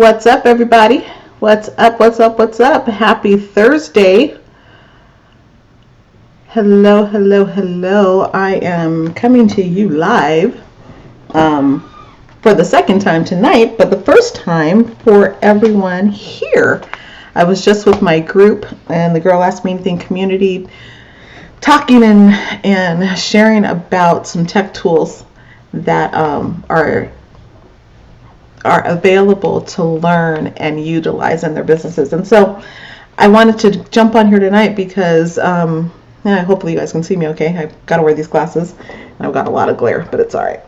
What's up, everybody? What's up? What's up? What's up? Happy Thursday. Hello, hello, hello. I am coming to you live for the second time tonight, but the first time for everyone here. I was just with my group and the Girl Ask Me Anything community talking and sharing about some tech tools that are available to learn and utilize in their businesses. And so I wanted to jump on here tonight because hopefully you guys can see me okay. I've got to wear these glasses and I've got a lot of glare, but it's all right.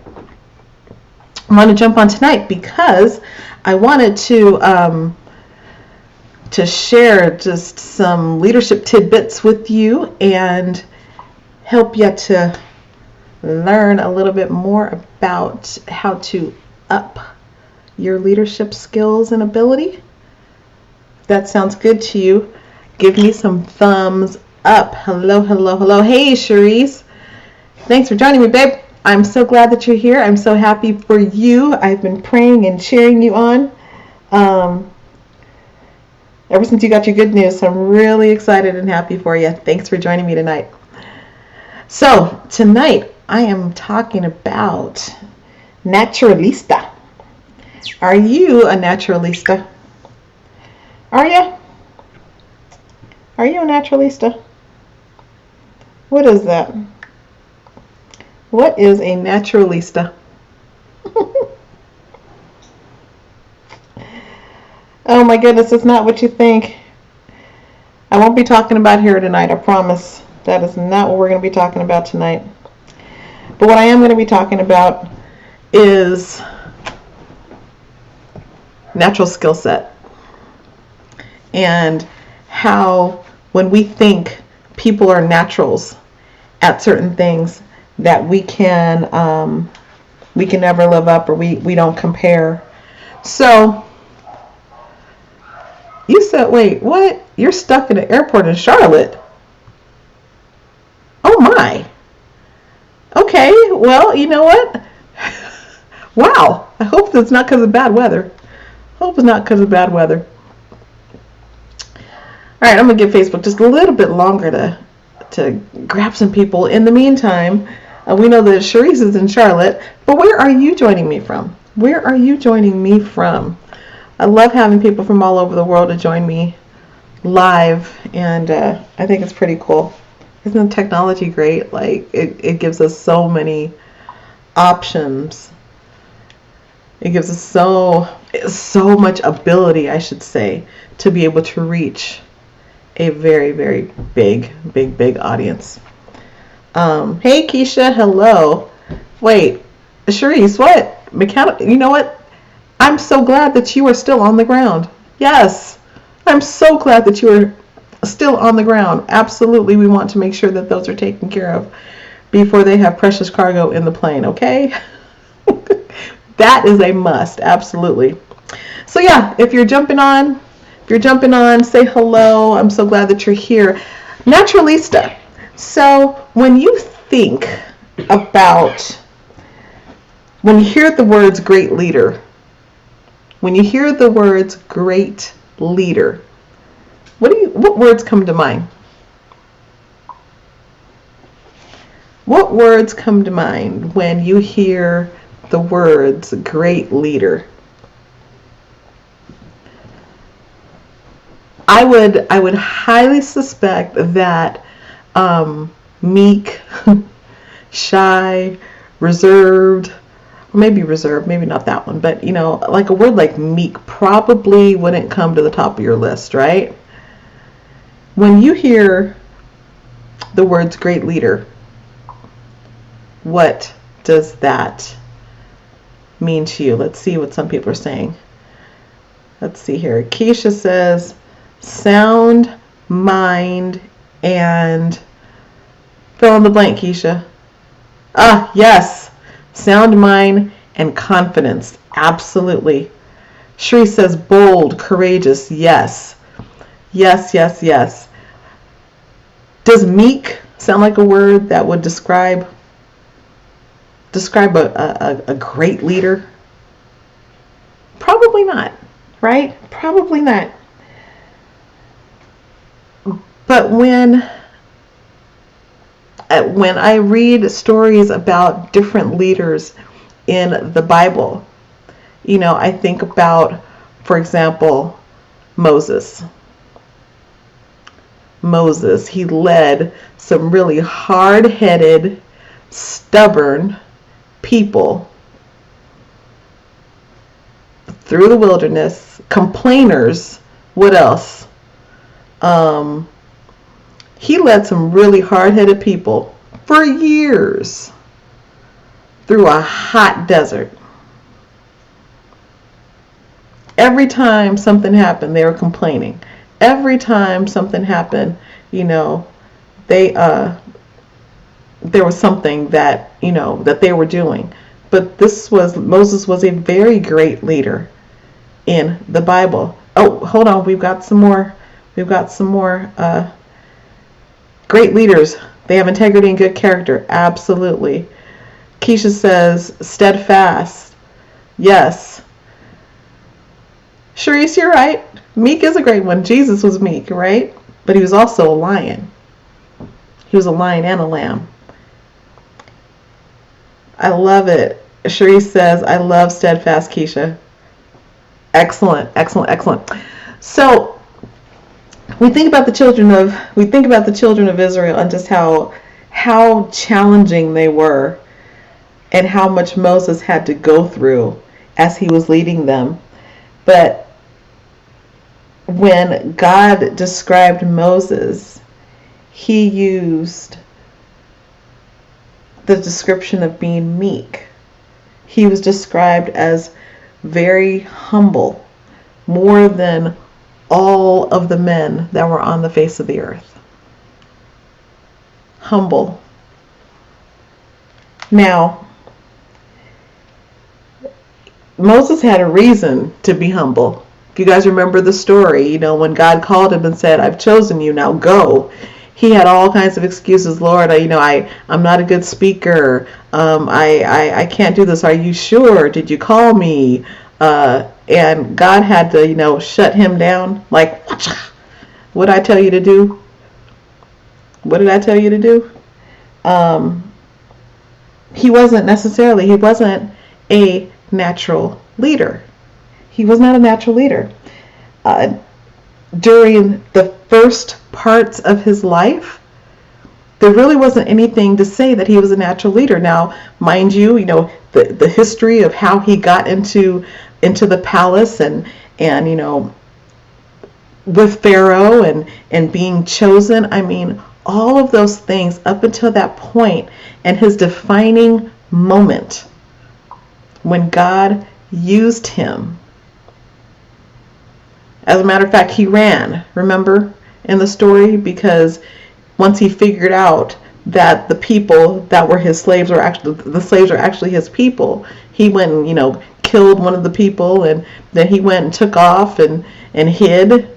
I want to jump on tonight because I wanted to share just some leadership tidbits with you and help you to learn a little bit more about how to up your leadership skills and ability. If that sounds good to you, give me some thumbs up. Hello, hello, hello. Hey, Cherise. Thanks for joining me, babe. I'm so glad that you're here. I'm so happy for you. I've been praying and cheering you on ever since you got your good news. So I'm really excited and happy for you. Thanks for joining me tonight. So tonight I am talking about Naturalista. Are you a Naturalista? Are you? Are you a Naturalista? What is that? What is a Naturalista? Oh my goodness, it's not what you think. I won't be talking about here tonight, I promise. That is not what we're going to be talking about tonight. But what I am going to be talking about is natural skill set, and how when we think people are naturals at certain things that we can never live up, or we don't compare. So you said, wait, what? You're stuck in an airport in Charlotte? Oh my. Okay, well, you know what? Wow. I hope that's not because of bad weather. Hope it's not because of bad weather. All right, I'm going to give Facebook just a little bit longer to grab some people. In the meantime, we know that Cherise is in Charlotte, but where are you joining me from? Where are you joining me from? I love having people from all over the world to join me live, and I think it's pretty cool. Isn't technology great? Like, it gives us so many options. It gives us so much ability, I should say, to be able to reach a very, very big audience. Hey, Keisha, hello. Wait, Cherise, what? You know what? I'm so glad that you are still on the ground. Yes, I'm so glad that you are still on the ground. Absolutely, we want to make sure that those are taken care of before they have precious cargo in the plane, okay? That is a must, absolutely. So yeah, if you're jumping on, say hello. I'm so glad that you're here. Naturalista. So when you think about, when you hear the words great leader, what words come to mind? What words come to mind when you hear the words great leader? I would highly suspect that meek, shy, reserved, maybe not that one, but like a word like meek probably wouldn't come to the top of your list, right? When you hear the words great leader, what does that mean to you? Let's see what some people are saying. Let's see here. Keisha says sound, mind, and fill in the blank, Keisha. Ah, yes. Sound, mind, and confidence. Absolutely. Shri says bold, courageous. Yes. Yes, yes, yes. Does meek sound like a word that would describe a great leader? Probably not, right? Probably not. But when I read stories about different leaders in the Bible, I think about, for example, Moses. He led some really hard-headed, stubborn people through the wilderness, complainers. What else? He led some really hard-headed people for years through a hot desert. Every time something happened, they were complaining. Every time something happened, they there was something that that they were doing. But Moses was a very great leader in the Bible. Oh, hold on, we've got some more great leaders. They have integrity and good character. Absolutely. Keisha says steadfast. Yes. Sharice, you're right. Meek is a great one. Jesus was meek, right? But he was also a lion. He was a lion and a lamb. I love it. Sharice says, I love steadfast, Keisha. Excellent, excellent, excellent. So we think about the children of Israel and just how challenging they were and how much Moses had to go through as he was leading them. But when God described Moses, he used the description of being meek. He was described as very humble, more than all of the men that were on the face of the earth. Humble. Now, Moses had a reason to be humble. If you guys remember the story, when God called him and said, I've chosen you, now go. He had all kinds of excuses. Lord, I'm not a good speaker. I can't do this. Are you sure? Did you call me? And God had to, shut him down. Like, what did I tell you to do? What did I tell you to do? He wasn't a natural leader. He was not a natural leader. During the first parts of his life, there really wasn't anything to say that he was a natural leader. Now, mind you, the history of how he got into the palace and with Pharaoh and being chosen. I mean, all of those things up until that point and his defining moment when God used him. As a matter of fact, he ran, remember, in the story, because once he figured out that the people that were his slaves were actually his people, he went and, killed one of the people, and then he went and took off and hid.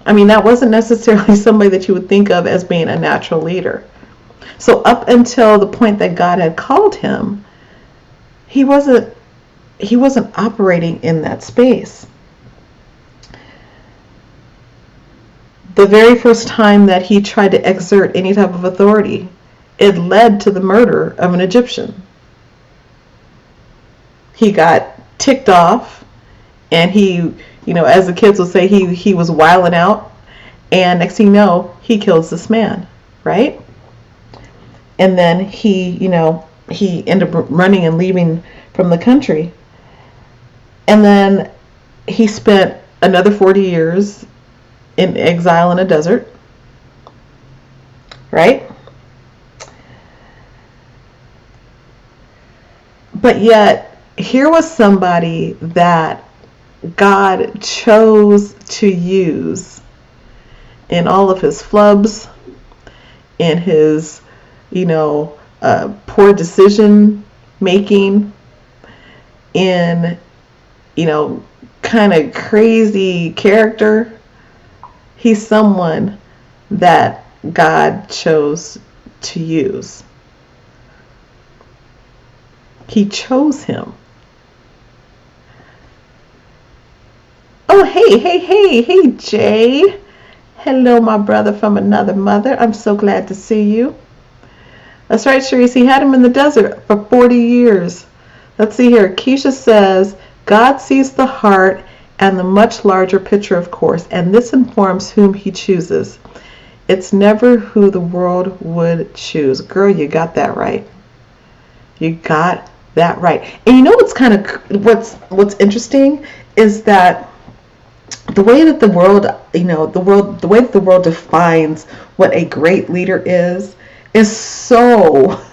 I mean, that wasn't necessarily somebody that you would think of as being a natural leader. So up until the point that God had called him, he wasn't operating in that space. The very first time that he tried to exert any type of authority, it led to the murder of an Egyptian. He got ticked off, and he, as the kids would say, he was wilding out, and next thing you know, he kills this man, right? And then he ended up running and leaving from the country. And then he spent another 40 years in exile in a desert, right? But yet, here was somebody that God chose to use in all of his flubs, in his, poor decision making, in, kind of crazy character. He's someone that God chose to use. He chose him. Oh, hey, Jay. Hello, my brother from another mother. I'm so glad to see you. That's right, Sharice. He had him in the desert for 40 years. Let's see here. Keisha says, God sees the heart and the much larger picture, of course, and this informs whom he chooses. It's never who the world would choose. Girl, you got that right. You got that right. And you know what's interesting is that the way that the world, the way that the world defines what a great leader is so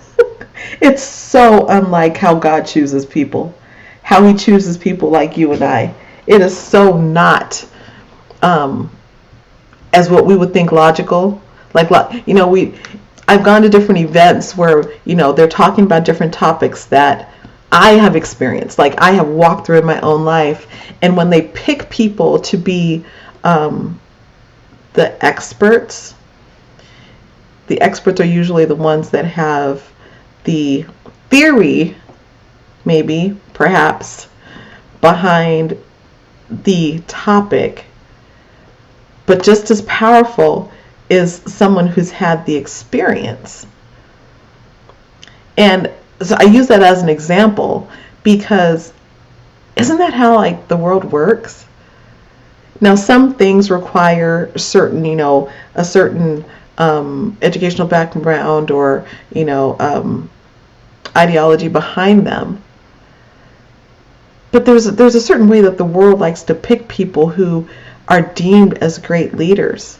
it's so unlike how God chooses people, how he chooses people like you and I. It is so not as what we would think logical. I've gone to different events where, they're talking about different topics that I have experienced, like I have walked through in my own life. And when they pick people to be the experts are usually the ones that have the theory, maybe, perhaps, behind the topic. But just as powerful is someone who's had the experience. And so I use that as an example because isn't that how the world works? Now, some things require a certain educational background or ideology behind them. But there's a certain way that the world likes to pick people who are deemed as great leaders.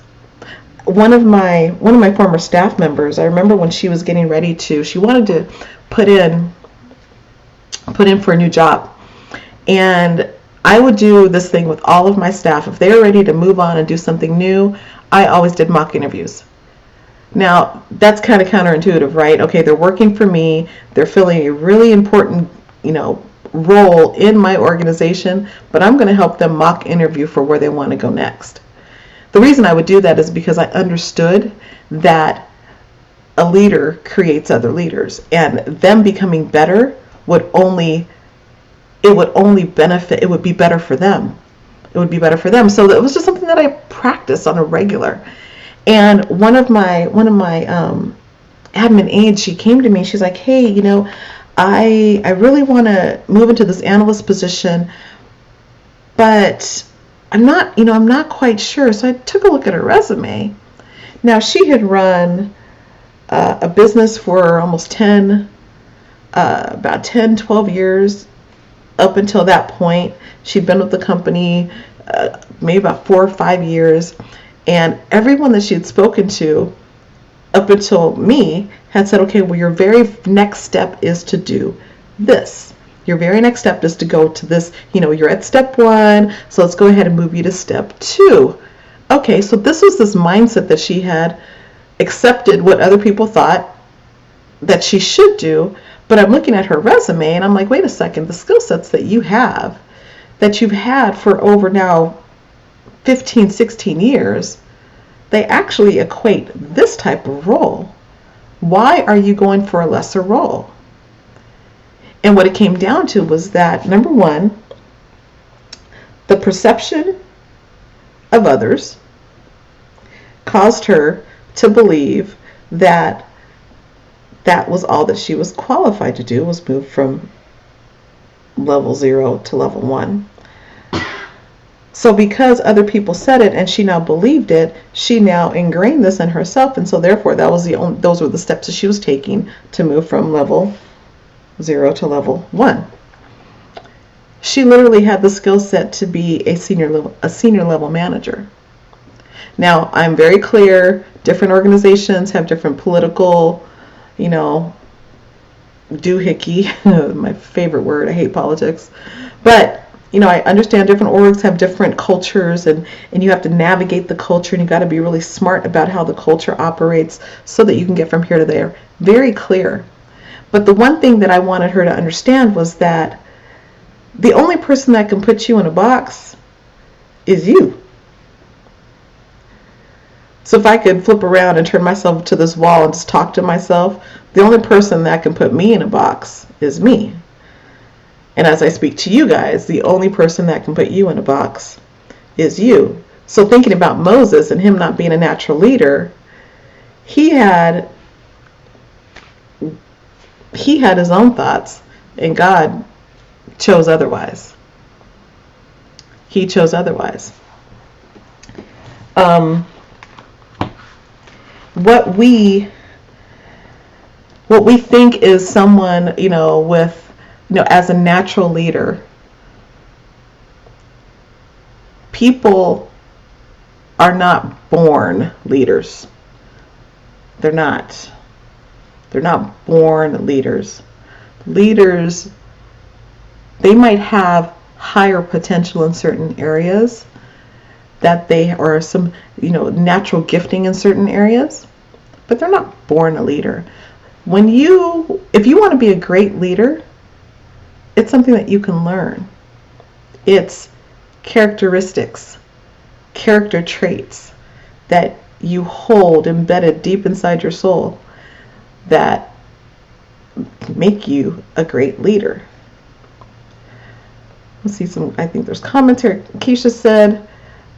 One of my former staff members, I remember when she was getting ready she wanted to put in for a new job. And I would do this thing with all of my staff. If they were ready to move on and do something new, I always did mock interviews. Now, that's kind of counterintuitive, right? Okay, they're working for me. They're filling a really important, role in my organization, but I'm going to help them mock interview for where they want to go next. The reason I would do that is because I understood that a leader creates other leaders, and them becoming better would be better for them. It would be better for them. So it was just something that I practiced on a regular. And one of my admin aides, she came to me. She's like, hey, I really want to move into this analyst position, but I'm not quite sure. So I took a look at her resume. Now, she had run a business for almost about 10, 12 years. Up until that point, she'd been with the company maybe about 4 or 5 years, and everyone that she had spoken to up until me had said, okay, well, your very next step is to do this. Your very next step is to go to this, you're at step 1, so let's go ahead and move you to step 2. Okay, so this was this mindset that she had accepted what other people thought that she should do. But I'm looking at her resume and I'm like, wait a second, the skill sets that you've had for over now 15, 16 years, they actually equate this type of role. Why are you going for a lesser role? And what it came down to was that, number one, the perception of others caused her to believe that was all that she was qualified to do, was move from level 0 to level 1. So because other people said it and she now believed it, she now ingrained this in herself, and so therefore those were the steps that she was taking to move from level 0 to level 1. She literally had the skill set to be a senior level manager. Now, I'm very clear, different organizations have different political doohickey, my favorite word, I hate politics, but I understand different orgs have different cultures, and you have to navigate the culture, and you got to be really smart about how the culture operates so that you can get from here to there. Very clear. But the one thing that I wanted her to understand was that the only person that can put you in a box is you. So if I could flip around and turn myself to this wall and just talk to myself, the only person that can put me in a box is me. And as I speak to you guys, the only person that can put you in a box is you. So thinking about Moses and him not being a natural leader, he had his own thoughts, and God chose otherwise. He chose otherwise. What we think is someone, with, as a natural leader, people are not born leaders. They're not born leaders. Leaders, they might have higher potential in certain areas, that they are some, natural gifting in certain areas, but they're not born a leader. If you want to be a great leader, it's something that you can learn. It's characteristics, character traits that you hold embedded deep inside your soul that make you a great leader. Let's see I think there's commentary. Keisha said,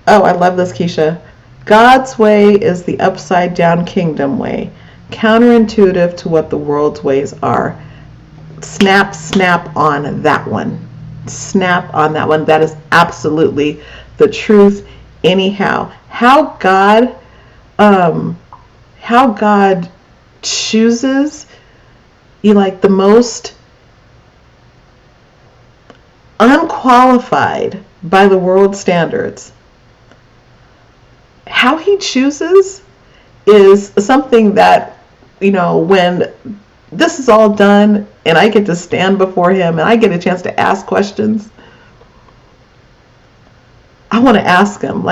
oh, I love this, Keisha. God's way is the upside down kingdom way, counterintuitive to what the world's ways are. Snap on that one. Snap on that one. That is absolutely the truth. Anyhow, how God chooses the most unqualified by the world standards. How he chooses is something that, when this is all done and I get to stand before him and I get a chance to ask questions, I want to ask him,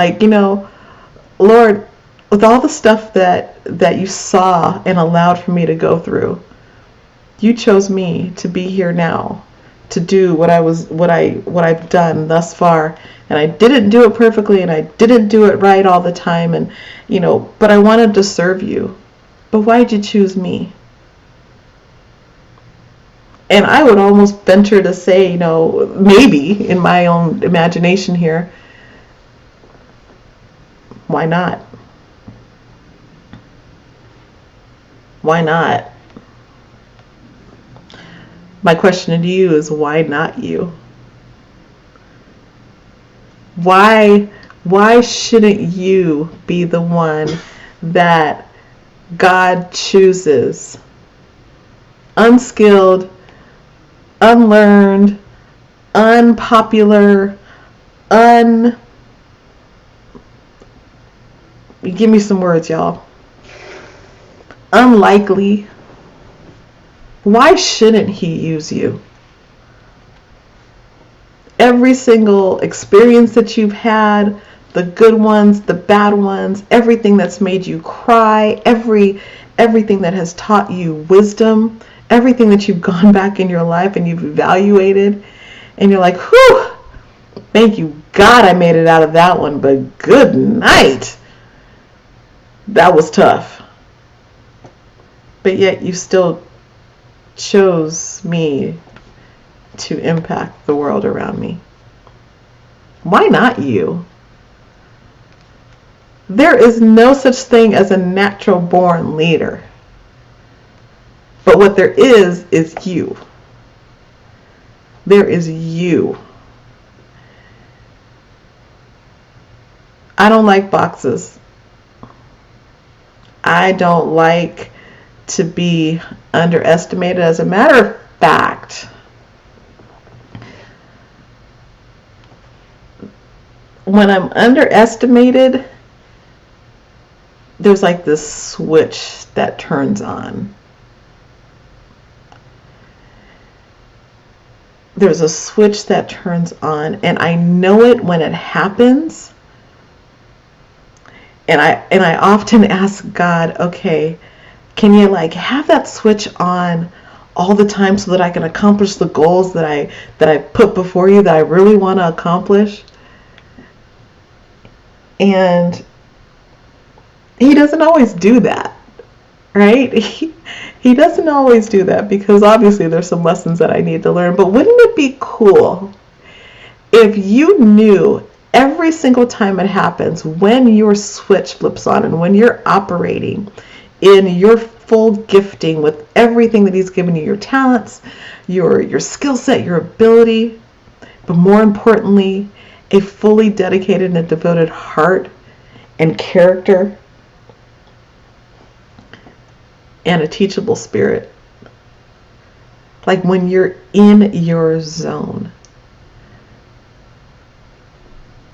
Lord, with all the stuff that you saw and allowed for me to go through, you chose me to be here now, to do what I've done thus far, and I didn't do it perfectly, and I didn't do it right all the time, and but I wanted to serve you. But why'd you choose me? And I would almost venture to say, maybe in my own imagination here, why not? Why not? My question to you is, why not you? Why shouldn't you be the one that God chooses? Unskilled, unlearned, unpopular, give me some words, y'all. Unlikely. Why shouldn't he use you? Every single experience that you've had, the good ones, the bad ones, everything that's made you cry, everything that has taught you wisdom, everything that you've gone back in your life and you've evaluated, and you're like, whew, thank you God I made it out of that one, but good night. That was tough. But yet you still chose me to impact the world around me. Why not you? There is no such thing as a natural born leader. But what there is you. There is you. I don't like boxes. I don't like to be underestimated. As a matter of fact, when I'm underestimated, there's this switch that turns on. There's a switch that turns on, and I know it when it happens. And I often ask God, okay, can you have that switch on all the time so that I can accomplish the goals that I put before you, that I really want to accomplish? And he doesn't always do that, right? He doesn't always do that, because obviously there's some lessons that I need to learn. But wouldn't it be cool if you knew every single time it happens, when your switch flips on and when you're operating in your full gifting with everything that he's given you, your talents, your skill set, your ability, but more importantly, a fully dedicated and devoted heart and character and a teachable spirit. Like when you're in your zone,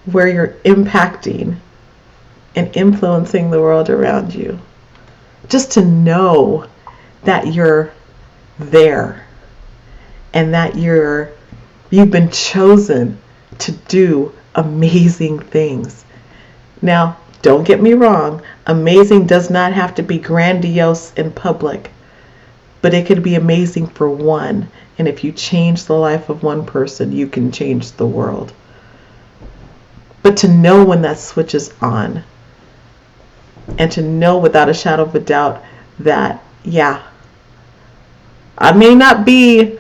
where you're impacting and influencing the world around you, just to know that you're there and that you've been chosen to do amazing things. Now, don't get me wrong, amazing does not have to be grandiose in public, but it could be amazing for one. And if you change the life of one person, you can change the world. But to know when that switch is on, and to know without a shadow of a doubt that, yeah, I may not be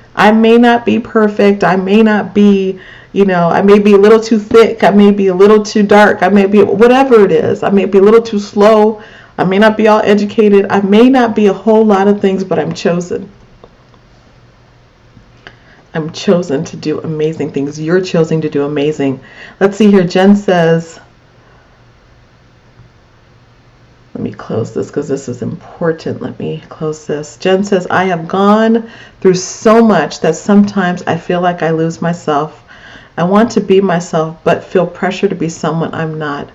perfect. I may not be, I may be a little too thick. I may be a little too dark. I may be whatever it is. I may be a little too slow. I may not be all educated. I may not be a whole lot of things, but I'm chosen. I'm chosen to do amazing things. You're choosing to do amazing. Let's see here. Jen says, let me close this because this is important. Let me close this. Jen says, I have gone through so much that sometimes I feel like I lose myself. I want to be myself, but feel pressure to be someone I'm not.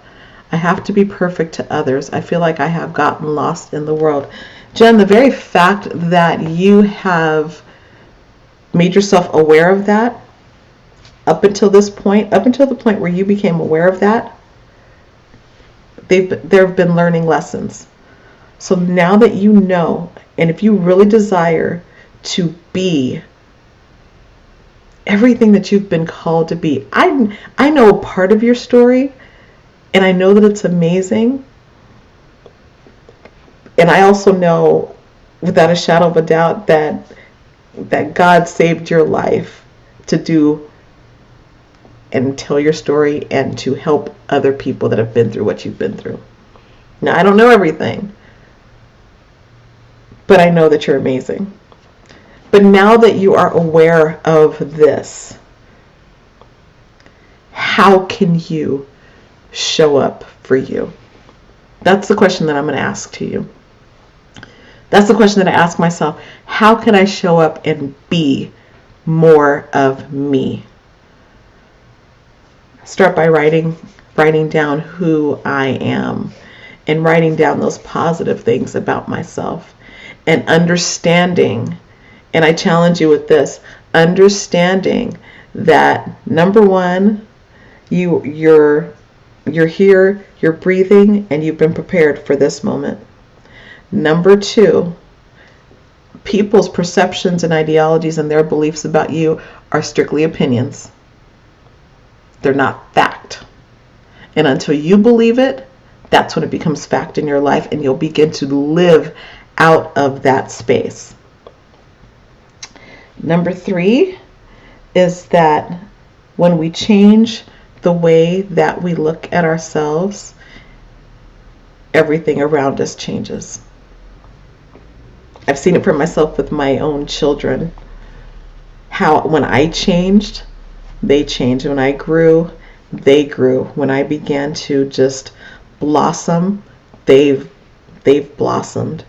I have to be perfect to others. I feel like I have gotten lost in the world. Jen, the very fact that you have made yourself aware of that up until this point, up until the point where you became aware of that, there have been learning lessons. So now that you know, and if you really desire to be everything that you've been called to be, I know a part of your story, and I know that it's amazing. And I also know without a shadow of a doubt that God saved your life to do and tell your story and to help other people that have been through what you've been through. Now, I don't know everything, but I know that you're amazing. But now that you are aware of this, how can you show up for you? That's the question that I'm going to ask to you. That's the question that I ask myself. How can I show up and be more of me? Start by writing down who I am and writing down those positive things about myself and understanding, and I challenge you with this, understanding that number one, you're here, you're breathing, and you've been prepared for this moment. Number two, people's perceptions and ideologies and their beliefs about you are strictly opinions. They're not fact. And until you believe it, that's when it becomes fact in your life, and you'll begin to live out of that space. Number three is that when we change the way that we look at ourselves, everything around us changes. I've seen it for myself with my own children. How when I changed, they changed. When I grew, they grew. When I began to just blossom, they've blossomed.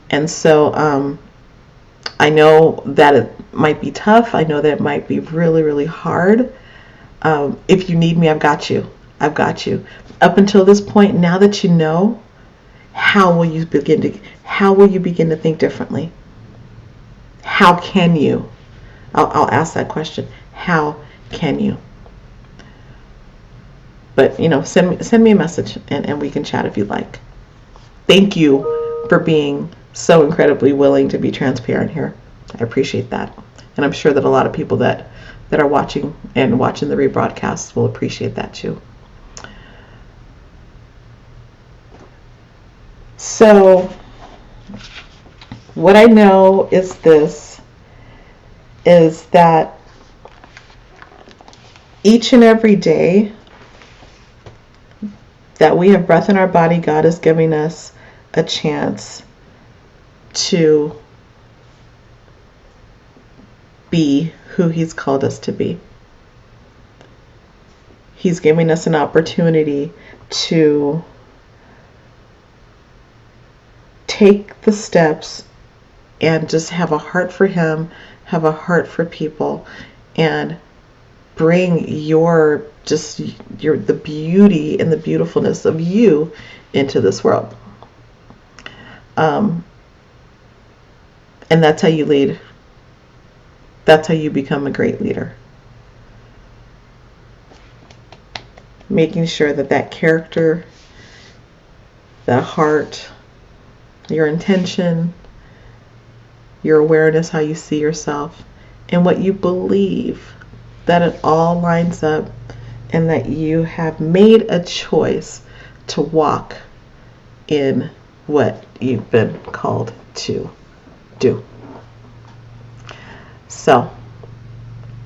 And so I know that it might be tough. I know that it might be really, really hard. If you need me, I've got you. I've got you. Up until this point, now that you know, how will you begin to think differently? How can you? I'll ask that question. How can you? But send me a message and we can chat if you'd like. Thank you for being so incredibly willing to be transparent here. I appreciate that. And I'm sure that a lot of people that are watching the rebroadcasts will appreciate that too. So what I know is that Each and every day that we have breath in our body, God is giving us a chance to be who He's called us to be. He's giving us an opportunity to take the steps and just have a heart for Him, have a heart for people, and bring the beauty and the beautifulness of you into this world. And that's how you lead. That's how you become a great leader. Making sure that character, that heart, your intention, your awareness, how you see yourself, and what you believe, that it all lines up, and that you have made a choice to walk in what you've been called to do. So,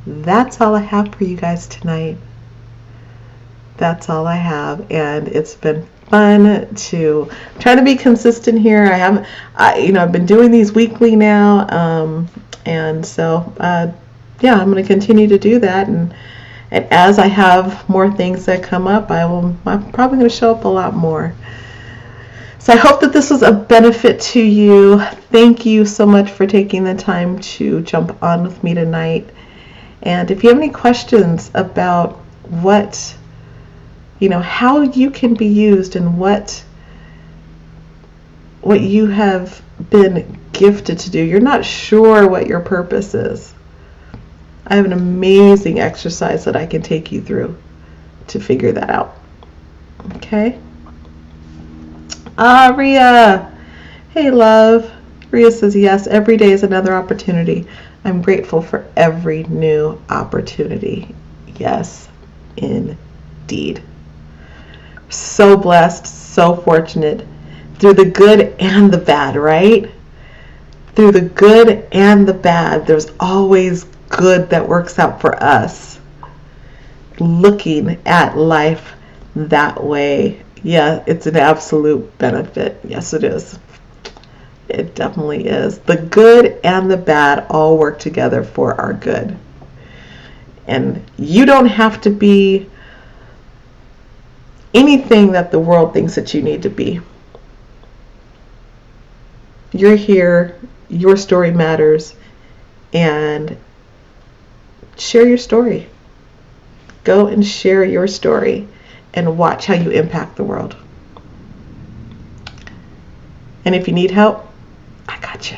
that's all I have for you guys tonight. That's all I have, and it's been fun to try to be consistent here. I've been doing these weekly now, and so I'm going to continue to do that, and as I have more things that come up, I'm probably going to show up a lot more. So I hope that this was a benefit to you. Thank you so much for taking the time to jump on with me tonight. And if you have any questions about how you can be used and what you have been gifted to do, you're not sure what your purpose is, I have an amazing exercise that I can take you through to figure that out. Okay? Ria. Hey, love. Ria says, yes, every day is another opportunity. I'm grateful for every new opportunity. Yes, indeed. So blessed, so fortunate. Through the good and the bad, right? Through the good and the bad, there's always good that works out for us. Looking at life that way, yeah, it's an absolute benefit. Yes, it is. It definitely is. The good and the bad all work together for our good. And you don't have to be anything that the world thinks that you need to be. You're here. Your story matters. And share your story. Go and share your story and watch how you impact the world. And if you need help, I got you.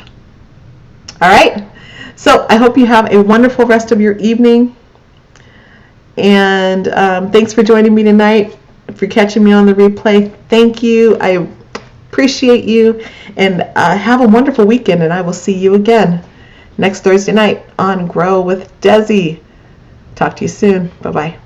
All right. So I hope you have a wonderful rest of your evening. And thanks for joining me tonight. If you're catching me on the replay, thank you. I appreciate you. And have a wonderful weekend. And I will see you again next Thursday night on Grow with Dezi. Talk to you soon. Bye-bye.